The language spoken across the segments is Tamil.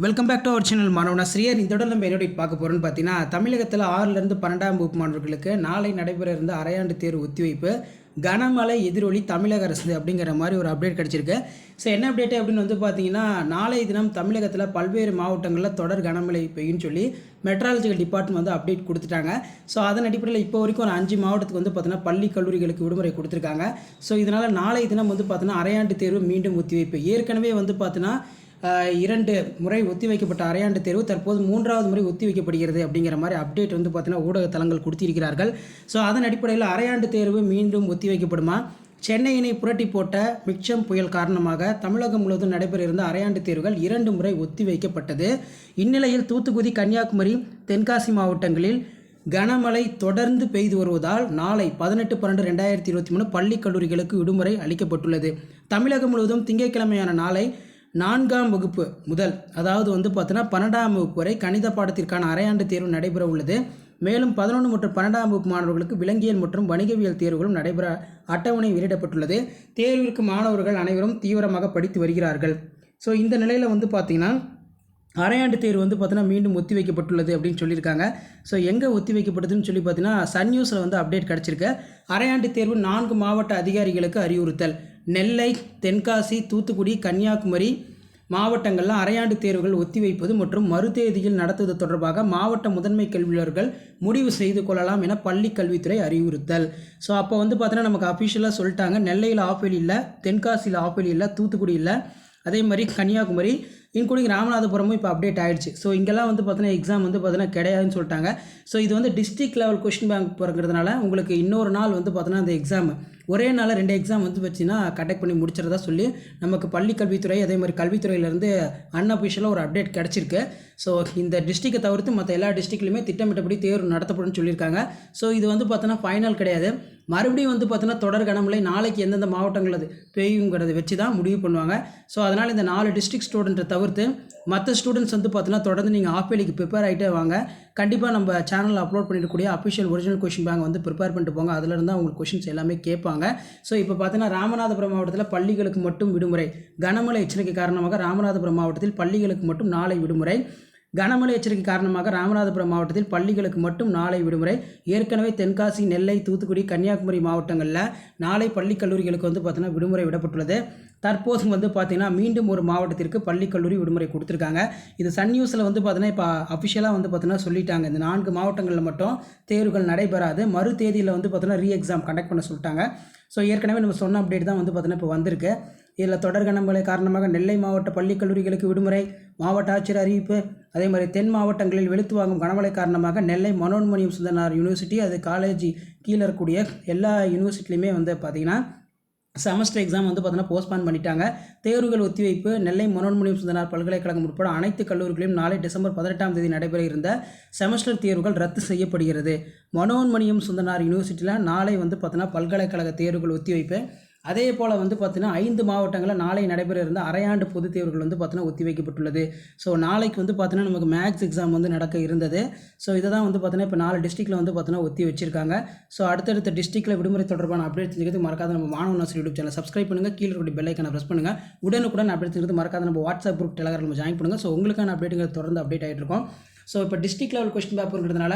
Welcome back to our channel மாணவனாசிரியர். இந்த தொடர் நம்ம என்னோட பார்க்க போகிறோன்னு பார்த்தீங்கன்னா, தமிழகத்தில் 6லேருந்து 12ஆம் வகுப்பு மாணவர்களுக்கு நாளை நடைபெற இருந்த அரையாண்டு தேர்வு ஒத்திவைப்பு, கனமழை எதிரொலி தமிழக அரசு அப்படிங்கிற மாதிரி ஒரு அப்டேட் கிடச்சிருக்கு. ஸோ என்ன அப்டேட்டு அப்படின்னு வந்து பார்த்தீங்கன்னா, நாளைய தினம் தமிழகத்தில் பல்வேறு மாவட்டங்களில் தொடர் கனமழை பெய்யும்னு சொல்லி மெட்ராலஜிக்கல் டிபார்ட்மெண்ட் வந்து அப்டேட் கொடுத்துட்டாங்க. ஸோ அதன் அடிப்படையில் இப்போ வரைக்கும் ஒரு 5 மாவட்டத்துக்கு வந்து பார்த்தீங்கன்னா பள்ளி கல்லூரிகளுக்கு விடுமுறை கொடுத்துருக்காங்க. ஸோ இதனால் நாளைய தினம் வந்து பார்த்தீங்கன்னா அரையாண்டு தேர்வு மீண்டும் ஒத்திவைப்பு. ஏற்கனவே வந்து பார்த்தீங்கன்னா 2 முறை ஒத்திவைக்கப்பட்ட அரையாண்டு தேர்வு தற்போது 3வது முறை ஒத்திவைக்கப்படுகிறது அப்படிங்கிற மாதிரி அப்டேட் வந்து பார்த்தீங்கன்னா ஊடக தளங்கள் கொடுத்திருக்கிறார்கள். ஸோ அதன் அடிப்படையில் அரையாண்டு தேர்வு மீண்டும் ஒத்திவைக்கப்படுமா? சென்னையினை புரட்டி போட்ட மிக்சம் புயல் காரணமாக தமிழகம் முழுவதும் நடைபெற இருந்த அரையாண்டு தேர்வுகள் 2 முறை ஒத்திவைக்கப்பட்டது. இந்நிலையில் தூத்துக்குடி, கன்னியாகுமரி, தென்காசி மாவட்டங்களில் கனமழை தொடர்ந்து பெய்து வருவதால் நாளை 18/12/2023 பள்ளி கல்லூரிகளுக்கு விடுமுறை அளிக்கப்பட்டுள்ளது. தமிழகம் முழுவதும் திங்கட்கிழமையான நாளை 4ஆம் வகுப்பு முதல், அதாவது வந்து பார்த்தீங்கன்னா 12ஆம் வகுப்பு வரை கணித பாடத்திற்கான அரையாண்டு தேர்வு நடைபெற உள்ளது. மேலும் 11 மற்றும் 12ஆம் வகுப்பு மாணவர்களுக்கு விலங்கியல் மற்றும் வணிகவியல் தேர்வுகளும் நடைபெற அட்டவணை வெளியிடப்பட்டுள்ளது. தேர்விற்கு மாணவர்கள் அனைவரும் தீவிரமாக படித்து வருகிறார்கள். ஸோ இந்த நிலையில் வந்து பார்த்திங்கன்னா அரையாண்டு தேர்வு வந்து பார்த்தீங்கன்னா மீண்டும் ஒத்தி வைக்கப்பட்டுள்ளது அப்படின்னு சொல்லியிருக்காங்க. ஸோ எங்கே ஒத்தி வைக்கப்பட்டதுன்னு சொல்லி பார்த்தீங்கன்னா சன் நியூஸில் வந்து அப்டேட் கிடச்சிருக்கு. அரையாண்டு தேர்வு 4 மாவட்ட அதிகாரிகளுக்கு அறிவுறுத்தல். நெல்லை, தென்காசி, தூத்துக்குடி, கன்னியாகுமரி மாவட்டங்களில் அரையாண்டு தேர்வுகள் ஒத்திவைப்பது மற்றும் மறுதேதியில் நடத்துவது தொடர்பாக மாவட்ட முதன்மை கல்வியாளர்கள் முடிவு செய்து கொள்ளலாம் என பள்ளி கல்வித்துறை அறிவுறுத்தல். ஸோ அப்போ வந்து பார்த்தீங்கன்னா நமக்கு அஃபிஷியலாக சொல்லிட்டாங்க, நெல்லையில் ஆஃபேலி இல்லை, தென்காசியில் ஆஃபேலி இல்லை, தூத்துக்குடி இல்லை, அதே மாதிரி கன்னியாகுமரி இன்க்ளூடிங் ராமநாதபுரமும் இப்போ அப்டேட் ஆகிடுச்சு. ஸோ இங்கெல்லாம் வந்து பார்த்தீங்கன்னா எக்ஸாம் வந்து பார்த்தீங்கன்னா கிடையாதுன்னு சொல்லிட்டாங்க. ஸோ இது வந்து டிஸ்ட்ரிக்ட் லெவல் கொஸ்டின் பேங்க் போகிறதுனால உங்களுக்கு இன்னொரு நாள் வந்து பார்த்தீங்கன்னா அந்த எக்ஸாம் ஒரே நாளில் 2 எக்ஸாம் வந்து வச்சுன்னா கண்டக்ட் பண்ணி முடிச்சிடறதா சொல்லி நமக்கு பள்ளி கல்வித்துறை அதே மாதிரி கல்வித்துறையிலேருந்து அன்அஃபிஷியலாக ஒரு அப்டேட் கிடச்சிருக்கு. ஸோ இந்த டிஸ்ட்ரிக்டை தவிர்த்து மற்ற எல்லா டிஸ்ட்ரிக்ட்லையுமே திட்டமிட்டபடி தேர்வு நடத்தப்படும்னு சொல்லியிருக்காங்க. ஸோ இது வந்து பார்த்தோன்னா ஃபைனல் கிடையாது. மறுபடியும் வந்து பார்த்தோன்னா தொடர் கனமழை நாளைக்கு எந்தெந்த மாவட்டங்கள் அது பெய்யுங்கிறத வச்சு தான் முடிவு பண்ணுவாங்க. ஸோ அதனால் இந்த 4 டிஸ்ட்ரிக்ட் ஸ்டூடெண்ட்டை தவிர்த்து மற்ற ஸ்டூடெண்ட்ஸ் வந்து பார்த்தீங்கன்னா தொடர்ந்து நீங்கள் ஆஃபேலிக்கு ப்ரிப்பேர் ஆகிட்டே வாங்க. கண்டிப்பாக நம்ம சேனலில் அப்லோட் பண்ணிருக்கக்கூடிய அஃபிஷியல் ஒரிஜினல் கொஷின் பேங்க் வந்து ப்ரிப்பேர் பண்ணிட்டு போங்க. அதில் இருந்தால் உங்களுக்கு கொஷின்ஸ் எல்லாமே கேட்பாங்க. ஸோ இப்போ பார்த்தீங்கன்னா ராமநாதபுரம் மாவட்டத்தில் பள்ளிகளுக்கு மட்டும் விடுமுறை. கனமழை எச்சரிக்கை காரணமாக ராமநாதபுரம் மாவட்டத்தில் பள்ளிகளுக்கு மட்டும் நாளை விடுமுறை. கனமழை எச்சரிக்கை காரணமாக ராமநாதபுரம் மாவட்டத்தில் பள்ளிகளுக்கு மட்டும் நாளை விடுமுறை. ஏற்கனவே தென்காசி, நெல்லை, தூத்துக்குடி, கன்னியாகுமரி மாவட்டங்களில் நாளை பள்ளி கல்லூரிகளுக்கு வந்து பார்த்தீங்கன்னா விடுமுறை விடப்பட்டுள்ளது. தற்போது வந்து பார்த்தீங்கன்னா மீண்டும் ஒரு மாவட்டத்திற்கு பள்ளி கல்லூரி விடுமுறை கொடுத்துருக்காங்க. இது சன் நியூஸில் வந்து பார்த்தீங்கன்னா இப்போ அஃபிஷியலாக வந்து பார்த்தீங்கன்னா சொல்லிட்டாங்க, இந்த 4 மாவட்டங்களில் மட்டும் தேர்வுகள் நடைபெறாது, மறு தேதியில் வந்து பார்த்தீங்கன்னா ரீ எக்ஸாம் கண்டக்ட் பண்ண சொல்லிட்டாங்க. ஸோ ஏற்கனவே நம்ம சொன்ன அப்டேட் தான் வந்து பார்த்தீங்கன்னா இப்போ வந்திருக்கு. இதில் தொடர் கனமழை காரணமாக நெல்லை மாவட்ட பள்ளி கல்லூரிகளுக்கு விடுமுறை, மாவட்ட ஆட்சியர் அறிவிப்பு. அதே மாதிரி தென் மாவட்டங்களில் வெளுத்து வாங்கும் கனமழை காரணமாக நெல்லை மனோன்மணியம் சுந்தரனார் யூனிவர்சிட்டி, அது காலேஜ் கீழே இருக்கக்கூடிய எல்லா யூனிவர்சிட்டிலையுமே வந்து பார்த்திங்கன்னா செமஸ்டர் எக்ஸாம் வந்து பார்த்தீங்கன்னா போஸ்ட்பான் பண்ணிட்டாங்க. தேர்வுகள் ஒத்திவைப்பு. நெல்லை மனோன்மணியம் சுந்தரனார் பல்கலைக்கழகம் உட்பட அனைத்து கல்லூரிகளிலும் நாளை டிசம்பர் 18ஆம் தேதி நடைபெற இருந்த செமஸ்டர் தேர்வுகள் ரத்து செய்யப்படுகிறது. மனோன்மணியம் சுந்தரனார் யூனிவர்சிட்டியில் நாளை வந்து பார்த்தீங்கன்னா பல்கலைக்கழக தேர்வுகள் ஒத்திவைப்பு. அதே போல் வந்து பார்த்தீங்கன்னா 5 மாவட்டங்களில் நாளை நடைபெற இருந்த அரையாண்டு பொதுத் தேர்வுகள் வந்து பார்த்தீங்கன்னா ஒத்தி வைக்கப்பட்டுள்ளது. ஸோ நாளைக்கு வந்து பார்த்தீங்கன்னா நமக்கு மேக்ஸ் எக்ஸாம் வந்து நடக்க இருந்தது. ஸோ இதை தான் வந்து பார்த்தீங்கன்னா இப்போ 4 டிஸ்ட்ரிக்ட்டில் வந்து பார்த்தீங்கன்னா ஒத்தி வச்சிருக்காங்க. ஸோ அடுத்தடுத்த டிஸ்ட்ரிக்ட்டில் விடுமுறை தொடர்பான அப்டேட் தெரிஞ்சுக்கிறது மறக்காத நம்ம மாணவனாசிரியர் யூடியூப் சேனல் சப்ஸ்கிரைப் பண்ணுங்கள். கீழே இருக்கக்கூடிய பெல் ஐக்கானை ப்ரெஸ் பண்ணுங்கள். உடனுக்குடன் அப்டேட் தெரிஞ்சுக்கிறது மறக்காத நம்ம வாட்ஸ்அப் குரூப் டெலகிராம் நம்ம ஜாயின் பண்ணுங்கள். ஸோ உங்களுக்கான அப்டேட்டுகள் தொடர்ந்து அப்டேட் ஆகிட்டு இருக்கும். ஸோ இப்போ டிஸ்ட்ரிக்ட் லெவல் கொஸ்டின் பேப்பருங்கிறதுனால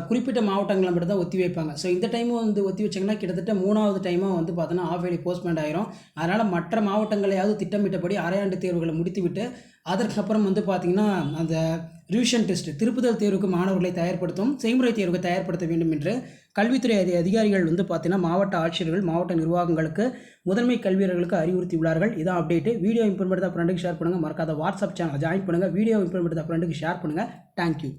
குறிப்பிட்ட மாவட்டங்களை மட்டும் தான் ஒத்தி வைப்பாங்க. ஸோ இந்த டைமும் வந்து ஒத்தி வச்சிங்கன்னா கிட்டத்தட்ட 3வது டைமாக வந்து பார்த்தோன்னா ஆஃபேலி போஸ்ட்மெண்ட் ஆயிரும். அதனால் மற்ற மாவட்டங்களையாவது திட்டமிட்டபடி அரையாண்டு தேர்வுகளை முடித்துவிட்டு அதற்கப்புறம் வந்து பார்த்திங்கன்னா அந்த ரிவிஷன் டெஸ்ட் திருப்புதல் தேர்வுக்கு மாணவர்களை தயார்படுத்தும் செய்முறை தேர்வுக்கு தயார்படுத்த வேண்டும் என்று கல்வித்துறை அதிகாரிகள் வந்து பார்த்தீங்கன்னா மாவட்ட ஆட்சியர்கள், மாவட்ட நிர்வாகங்களுக்கு, முதன்மை கல்வியர்களுக்கு அறிவுறுத்தியுள்ளார்கள். இதான் அப்டேட்டு. வீடியோ இம்ப்ரூவ்மெண்ட் தான் ஃப்ரெண்டுக்கு ஷேர் பண்ணுங்கள். மறக்காத வாட்ஸ்அப் சேனல் ஜாயின் பண்ணுங்கள். வீடியோ இம்ப்ரூவ்மெண்ட் தான் ஃப்ரெண்டுக்கு ஷேர் பண்ணுங்கள். தேங்க்யூ.